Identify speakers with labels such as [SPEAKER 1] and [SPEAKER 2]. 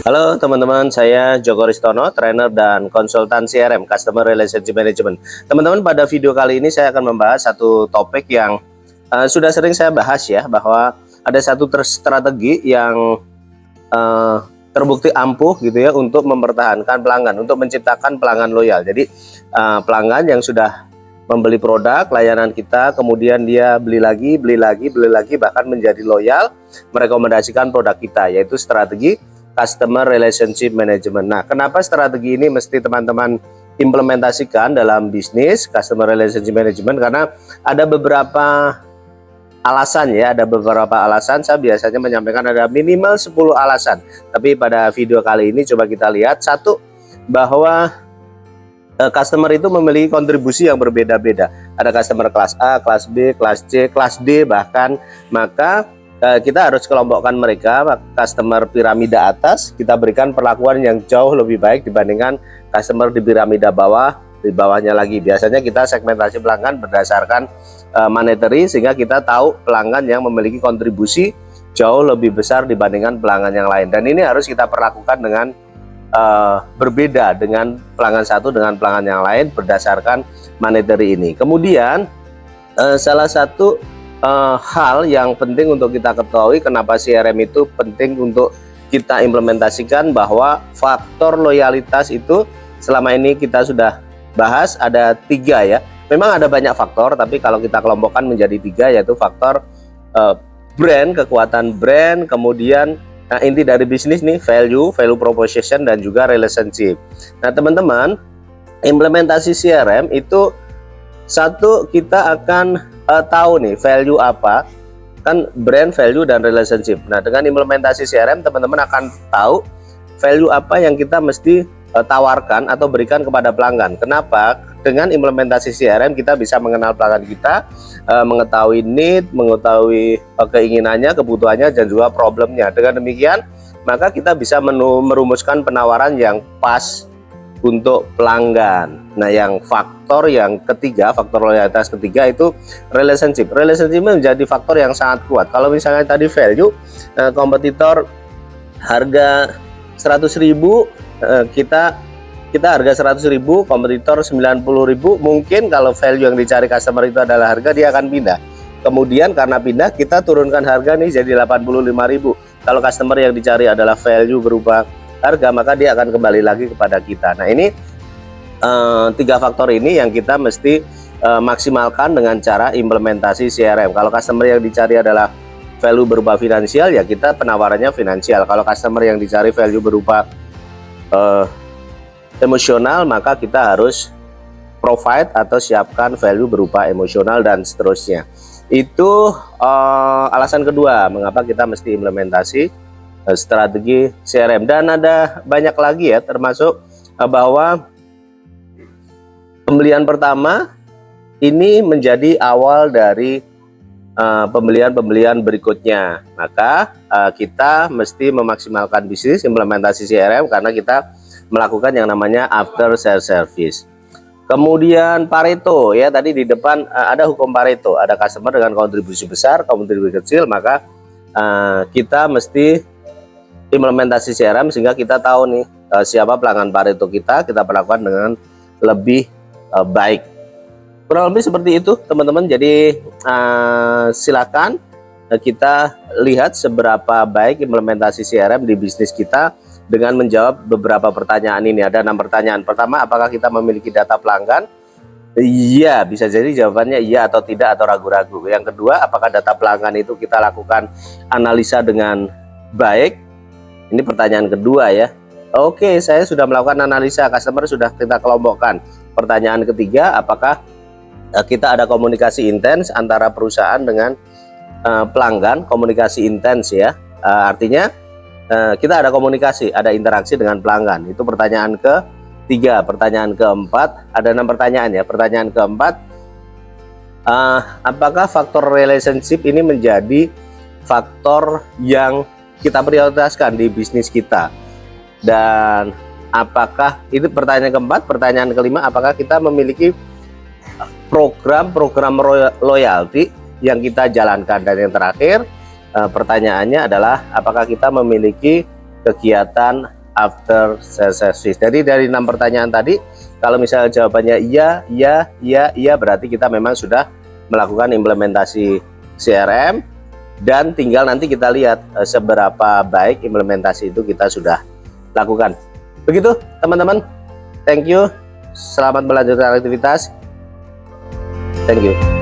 [SPEAKER 1] Halo teman-teman, saya Joko Ristono, trainer dan konsultan CRM, Customer Relationship Management. Teman-teman, pada video kali ini saya akan membahas satu topik yang sudah sering saya bahas ya, bahwa ada satu strategi yang terbukti ampuh gitu ya untuk mempertahankan pelanggan, untuk menciptakan pelanggan loyal. Jadi pelanggan yang sudah membeli produk layanan kita, kemudian dia beli lagi, bahkan menjadi loyal, merekomendasikan produk kita, yaitu strategi Customer Relationship Management. Nah, kenapa strategi ini mesti teman-teman implementasikan dalam bisnis Customer Relationship Management? Karena ada beberapa alasan ya, ada beberapa alasan. Saya biasanya menyampaikan ada minimal 10 alasan. Tapi pada video kali ini coba kita lihat. Satu, bahwa customer itu memiliki kontribusi yang berbeda-beda. Ada customer kelas A, kelas B, kelas C, kelas D bahkan. Maka kita harus kelompokkan mereka, customer piramida atas, kita berikan perlakuan yang jauh lebih baik dibandingkan customer di piramida bawah, di bawahnya lagi. Biasanya kita segmentasi pelanggan berdasarkan monetary, sehingga kita tahu pelanggan yang memiliki kontribusi jauh lebih besar dibandingkan pelanggan yang lain. Dan ini harus kita perlakukan dengan berbeda dengan pelanggan satu dengan pelanggan yang lain berdasarkan monetary ini. Kemudian salah satu hal yang penting untuk kita ketahui kenapa CRM itu penting untuk kita implementasikan, bahwa faktor loyalitas itu selama ini kita sudah bahas ada 3 ya. Memang ada banyak faktor, tapi kalau kita kelompokkan menjadi 3, yaitu faktor brand, kekuatan brand, kemudian inti dari bisnis nih, value proposition, dan juga relationship. Nah teman-teman, implementasi CRM itu satu, kita akan tahu nih value apa, kan brand, value, dan relationship. Nah dengan implementasi CRM teman-teman akan tahu value apa yang kita mesti tawarkan atau berikan kepada pelanggan. Kenapa? Dengan implementasi CRM kita bisa mengenal pelanggan kita, mengetahui need, mengetahui keinginannya, kebutuhannya, dan juga problemnya. Dengan demikian maka kita bisa merumuskan penawaran yang pas untuk pelanggan. Nah yang faktor yang ketiga, faktor loyalitas ketiga itu relationship. Relationship menjadi faktor yang sangat kuat. Kalau misalnya tadi value, kompetitor harga 100.000, kita harga 100.000, kompetitor 90.000, mungkin kalau value yang dicari customer itu adalah harga, dia akan pindah. Kemudian karena pindah, kita turunkan harga nih jadi 85.000. Kalau customer yang dicari adalah value berupa harga, maka dia akan kembali lagi kepada kita. Nah ini 3 faktor ini yang kita mesti maksimalkan dengan cara implementasi CRM. Kalau customer yang dicari adalah value berupa finansial, ya kita penawarannya finansial. Kalau customer yang dicari value berupa emosional, maka kita harus provide atau siapkan value berupa emosional, dan seterusnya. Itu alasan kedua mengapa kita mesti implementasi strategi CRM. Dan ada banyak lagi ya, termasuk bahwa pembelian pertama ini menjadi awal dari pembelian berikutnya. Maka kita mesti memaksimalkan bisnis implementasi CRM karena kita melakukan yang namanya after sales service. Kemudian Pareto ya, tadi di depan ada hukum Pareto, ada customer dengan kontribusi besar, kontribusi kecil, maka kita mesti implementasi CRM sehingga kita tahu nih siapa pelanggan Pareto kita perlakukan dengan lebih baik. Kurang lebih seperti itu teman-teman. Jadi silakan kita lihat seberapa baik implementasi CRM di bisnis kita dengan menjawab beberapa pertanyaan ini. Ada 6 pertanyaan. Pertama, apakah kita memiliki data pelanggan? Iya, bisa jadi jawabannya iya atau tidak atau ragu-ragu. Yang kedua, apakah data pelanggan itu kita lakukan analisa dengan baik? Ini pertanyaan kedua ya. Oke, saya sudah melakukan analisa, customer sudah kita kelompokkan. Pertanyaan ketiga, apakah kita ada komunikasi intens antara perusahaan dengan pelanggan? Komunikasi intens ya, artinya kita ada komunikasi, ada interaksi dengan pelanggan. Itu pertanyaan ketiga. Pertanyaan keempat, ada 6 pertanyaan ya. Pertanyaan keempat, apakah faktor relationship ini menjadi faktor yang kita prioritaskan di bisnis kita? Dan apakah itu pertanyaan keempat. Pertanyaan kelima, apakah kita memiliki program loyalty yang kita jalankan? Dan yang terakhir, pertanyaannya adalah apakah kita memiliki kegiatan after sales service. Jadi dari 6 pertanyaan tadi, kalau misalnya jawabannya iya, berarti kita memang sudah melakukan implementasi CRM, dan tinggal nanti kita lihat seberapa baik implementasi itu kita sudah lakukan. Begitu teman-teman, thank you, selamat melanjutkan aktivitas, thank you.